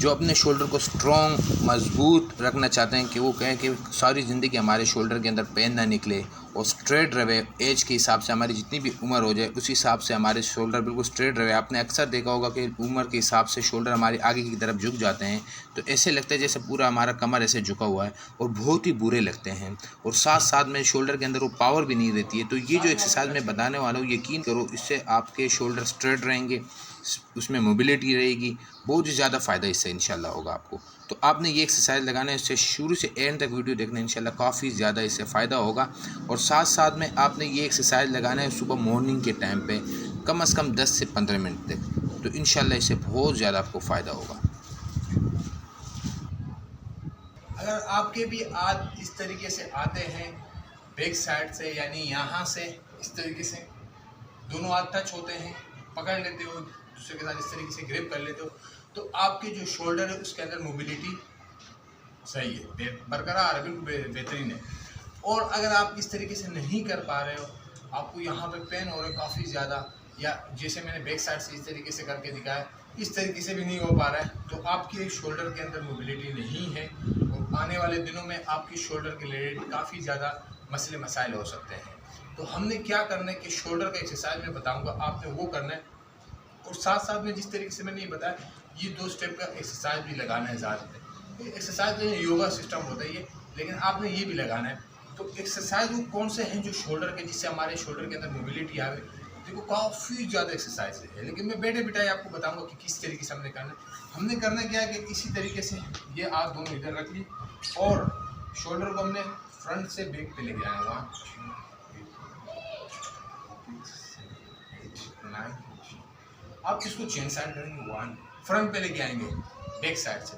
जो अपने शोल्डर को स्ट्रॉन्ग मजबूत रखना चाहते हैं कि वो कहें कि सारी ज़िंदगी हमारे शोल्डर के अंदर पेन ना निकले और स्ट्रेट रहे, एज के हिसाब से हमारी जितनी भी उम्र हो जाए उस हिसाब से हमारे शोल्डर बिल्कुल स्ट्रेट रहे। आपने अक्सर देखा होगा कि उम्र के हिसाब से शोल्डर हमारे आगे की तरफ झुक जाते हैं, तो ऐसे लगता है जैसे पूरा हमारा कमर ऐसे झुका हुआ है और बहुत ही बुरे लगते हैं, और साथ साथ में शोल्डर के अंदर वो पावर भी नहीं रहती है। तो ये जो एक्सरसाइज मैं बताने वाला हूँ, यकीन करो इससे आपके शोल्डर स्ट्रेट रहेंगे, उसमें मोबिलिटी रहेगी, बहुत ही ज़्यादा फ़ायदा इससे इंशाल्लाह होगा आपको। तो आपने ये एक्सरसाइज लगाना है, इससे शुरू से एंड तक वीडियो देखना है, इंशाल्लाह काफ़ी ज़्यादा इससे फ़ायदा होगा। और साथ साथ में आपने ये एक्सरसाइज लगाना है सुबह मॉर्निंग के टाइम पे, कम से कम 10 से 15 मिनट तक, तो इंशाल्लाह इससे बहुत ज़्यादा आपको फ़ायदा होगा। अगर आपके भी हाथ इस तरीके से आते हैं बैक साइड से, यानी यहाँ से इस तरीके से दोनों हाथ टच होते हैं, पकड़ लेते हो दूसरे के साथ, इस तरीके से ग्रिप कर लेते हो, तो आपके जो शोल्डर है उसके अंदर मोबिलिटी सही है, बरकरार है, बिल्कुल बेहतरीन है। और अगर आप इस तरीके से नहीं कर पा रहे हो, आपको यहाँ पे पेन हो रहा है काफ़ी ज़्यादा, या जैसे मैंने बैक साइड से इस तरीके से करके दिखाया, इस तरीके से भी नहीं हो पा रहा है, तो आपके शोल्डर के अंदर मोबिलिटी नहीं है, और आने वाले दिनों में आपकी शोल्डर के रिलेटेड काफ़ी ज़्यादा मसले मसाइल हो सकते हैं। तो हमने क्या करना है कि शोल्डर का एक्सरसाइज मैं बताऊँगा, आपने वो करना है, और साथ साथ में जिस तरीके से मैंने ये बताया, ये 2 स्टेप का एक्सरसाइज भी लगाना है। ज़्यादातर एक्सरसाइज जो योगा सिस्टम होता है ये, लेकिन आपने ये भी लगाना है। तो एक्सरसाइज वो कौन से हैं जो शोल्डर के, जिससे हमारे शोल्डर के अंदर मोबिलिटी आवे, देखो काफ़ी ज़्यादा एक्सरसाइज है, लेकिन मैं बैठे बिठाए आपको बताऊंगा कि किस तरीके से हमने करना है। हमने करना क्या है कि इसी तरीके से ये हाथ दोनों इधर रख ली, और शोल्डर को हमने फ्रंट से बैक पे लेके आना हुआ, 9, आप इसको चेन साइड करेंगे, 1 फ्रंट पे लेके आएंगे बैक साइड से,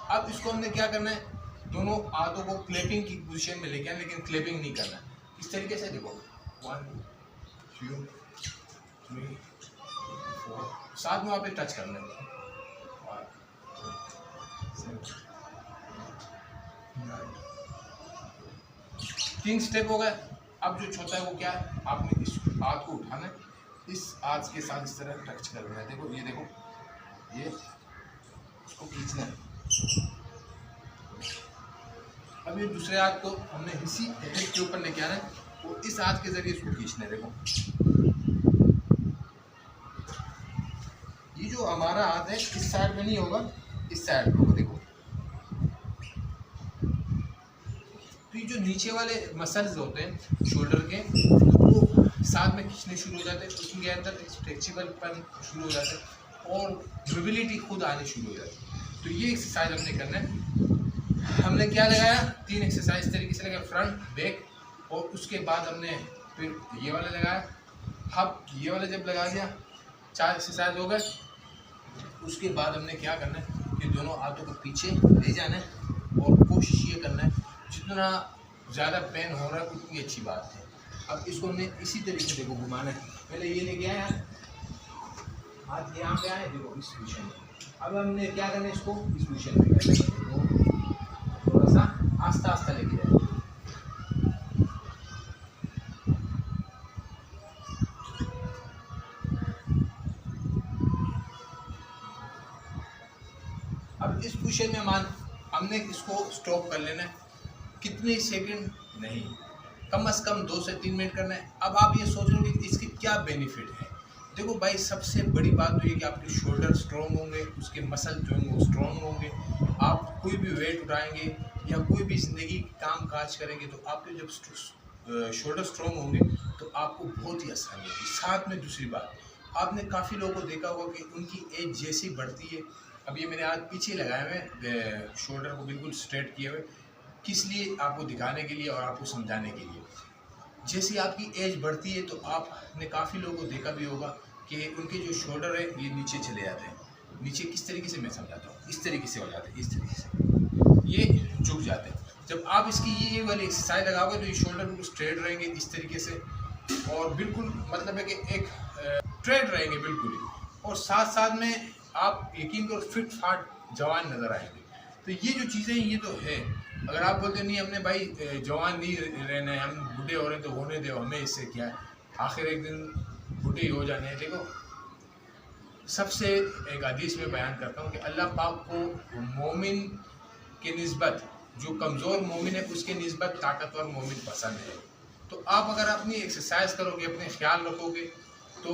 अब इसको हमने क्या करना है, दोनों हाथों को क्लैपिंग की पोजीशन में लेके आए, लेकिन क्लैपिंग नहीं करना है। इस तरीके से देखो, 1 2 3 4, साथ में वहाँ पे टच करना है, 3 स्टेप हो गए। अब जो छोटा है वो क्या है, आपने इस हाथ को उठाना है, इस हाथ के साथ इस तरह टच करना है, देखो ये देखो, ये इसको खींचना है। अब ये दूसरे हाथ को हमने इसी हेड के ऊपर लेके आना है, और इस हाथ के जरिए इसको खींचना है, देखो ये जो हमारा हाथ है इस साइड में नहीं होगा, इस साइड में होगा, देखो। तो ये जो नीचे वाले मसल्स होते हैं शोल्डर के, वो साथ में खींचने शुरू हो जाते हैं, उसके अंदर स्ट्रेचेबलपन शुरू हो जाता है, और मोबिलिटी खुद आनी शुरू हो जाती है। तो ये एक्सरसाइज हमने करना है। हमने क्या लगाया, 3 एक्सरसाइज तरीके से लगाया, फ्रंट बैक, और उसके बाद हमने फिर ये वाला लगाया। अब ये वाला जब लगा दिया, 4 एक्सरसाइज हो गए। उसके बाद हमने क्या करना है कि दोनों हाथों को पीछे ले जाना है, और कोशिश ये करना है जितना ज़्यादा पेन हो रहा है उतनी अच्छी बात है। अब इसको हमने इसी तरीके से देखो घुमाना है, पहले ये लेके आया, हाथ यहाँ पे आए, देखो इस पोजीशन में। अब हमने क्या करना है, इसको इस पोजीशन में थोड़ा सा आस्ता आस्ता लेके जाए। अब इस पोजीशन में हमने इसको स्टॉप कर लेना है, कितने सेकंड नहीं, कम से कम 2 से 3 मिनट करना है। अब आप ये सोच रहे हो कि इसके क्या बेनिफिट है। देखो भाई, सबसे बड़ी बात तो ये कि आपके शोल्डर स्ट्रॉन्ग होंगे, उसके मसल जो होंगे वो स्ट्रॉन्ग होंगे। आप कोई भी वेट उठाएंगे या कोई भी ज़िंदगी काम काज करेंगे, तो आपके जब शोल्डर स्ट्रॉन्ग होंगे तो आपको बहुत ही आसानी होगी। साथ में दूसरी बात, आपने काफ़ी लोगों को देखा होगा कि उनकी एज जैसी बढ़ती है, अब ये मेरे हाथ पीछे लगाए हुए, शोल्डर को बिल्कुल स्ट्रेट किए हुए, किस लिए, आपको दिखाने के लिए और आपको समझाने के लिए। जैसे आपकी एज बढ़ती है तो आपने काफ़ी लोगों को देखा भी होगा कि उनके जो शोल्डर है ये नीचे चले जाते हैं। नीचे किस तरीके से मैं समझाता हूँ, इस तरीके से हो जाते हैं, इस तरीके से ये झुक जाते हैं। जब आप इसकी ये वाली एक्सरसाइज लगाओगे तो ये शोल्डर बिल्कुल स्ट्रेट रहेंगे इस तरीके से, और बिल्कुल मतलब है कि एक स्ट्रेट रहेंगे बिल्कुल ही, और साथ साथ में आप यकीन करो फिट फाट जवान नज़र आएंगे। तो ये जो चीज़ें ये तो है। अगर आप बोलते नहीं हमने भाई जवान नहीं रहना है, हम बूढ़े हो रहे हैं तो होने दो, हमें इससे क्या है, आखिर एक दिन बूढ़े हो जाने हैं। देखो सबसे एक हदीस में बयान करता हूँ कि अल्लाह पाक को मोमिन के निस्बत, जो कमज़ोर मोमिन है उसके निस्बत ताकतवर मोमिन पसंद है। तो आप अगर अपनी एक्सरसाइज करोगे, अपने ख्याल रखोगे, तो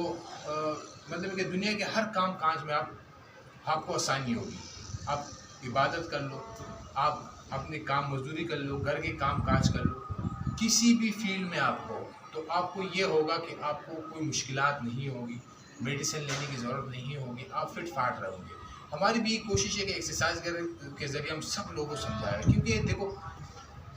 मतलब कि दुनिया के हर काम काज में आपको आसानी होगी। आप इबादत कर लो, आप अपने काम मजदूरी कर लो, घर के काम काज कर लो, किसी भी फील्ड में आप हो तो आपको ये होगा कि आपको कोई मुश्किलात नहीं होगी, मेडिसिन लेने की ज़रूरत नहीं होगी, आप फिट फाट रहोगे। हमारी भी कोशिश है कि एक्सरसाइज के ज़रिए हम सब लोगों को समझाएं, क्योंकि देखो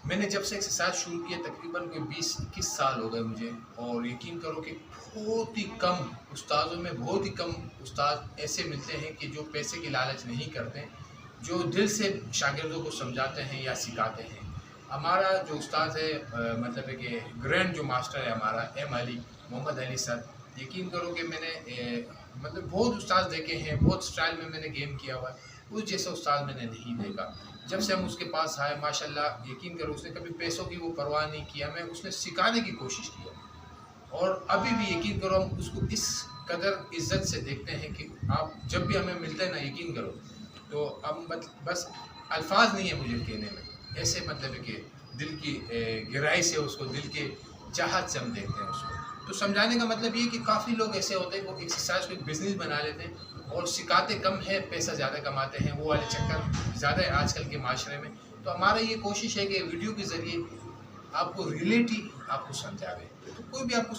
मैंने जब से एक्सरसाइज शुरू किया तकरीबन कोई 20-21 साल हो गए मुझे, और यकीन करो कि बहुत ही कम उस्तादों में बहुत ही कम उस्ताद ऐसे मिलते हैं कि जो पैसे की लालच नहीं करते, जो दिल से शागिर्दों को समझाते हैं या सिखाते हैं। हमारा जो उस्ताद है मतलब है कि ग्रैंड जो मास्टर है हमारा मोहम्मद अली सर, यकीन करो कि मैंने मतलब बहुत उस्ताद देखे हैं, बहुत स्टाइल में मैंने गेम किया हुआ है, उस जैसा उस्ताद मैंने नहीं देखा। जब से हम उसके पास आए माशाल्लाह, यकीन करो उसने कभी पैसों की वो परवाह नहीं किया, हमें उसने सिखाने की कोशिश किया, और अभी भी यकीन करो हम उसको इस कदर इज्जत से देखते हैं कि आप जब भी हमें मिलते हैं ना, यकीन करो तो हम बस अल्फाज नहीं है मुझे कहने में, ऐसे मतलब है कि दिल की गहराई से उसको, दिल के चाहत से हम देखते हैं उसको। तो समझाने का मतलब ये कि काफ़ी लोग ऐसे होते हैं वो एक्सरसाइज को एक बिज़नेस बना लेते हैं और सिखाते कम है, पैसा ज़्यादा कमाते हैं, वो वाले चक्कर ज़्यादा है आजकल के माशरे में। तो हमारा ये कोशिश है कि वीडियो के ज़रिए आपको रिलेटिव आपको समझावे। तो कोई भी आपको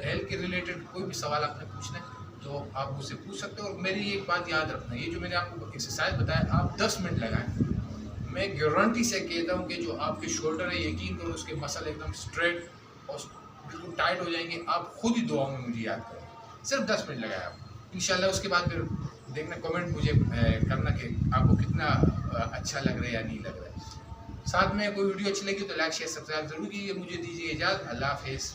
हेल्थ के रिलेटेड कोई भी सवाल आपने पूछना है तो आप मुझसे पूछ सकते हो। और मेरी एक बात याद रखना, ये जो मैंने आपको एक्सरसाइज बताया आप 10 मिनट लगाएं, मैं गारंटी से कहता हूँ कि जो आपके शोल्डर है, यकीन करो उसके मसल एकदम स्ट्रेट और बिल्कुल टाइट हो जाएंगे। आप खुद ही दुआ में मुझे याद करें, सिर्फ 10 मिनट लगाए आप इंशाल्लाह। उसके बाद फिर देखना, कमेंट मुझे करना कि आपको कितना अच्छा लग रहा है या नहीं लग रहा है। साथ में कोई वीडियो अच्छी लगी तो लाइक शेयर सब्सक्राइब जरूर कीजिए। मुझे दीजिए इजाज़त, अल्लाह हाफिज़।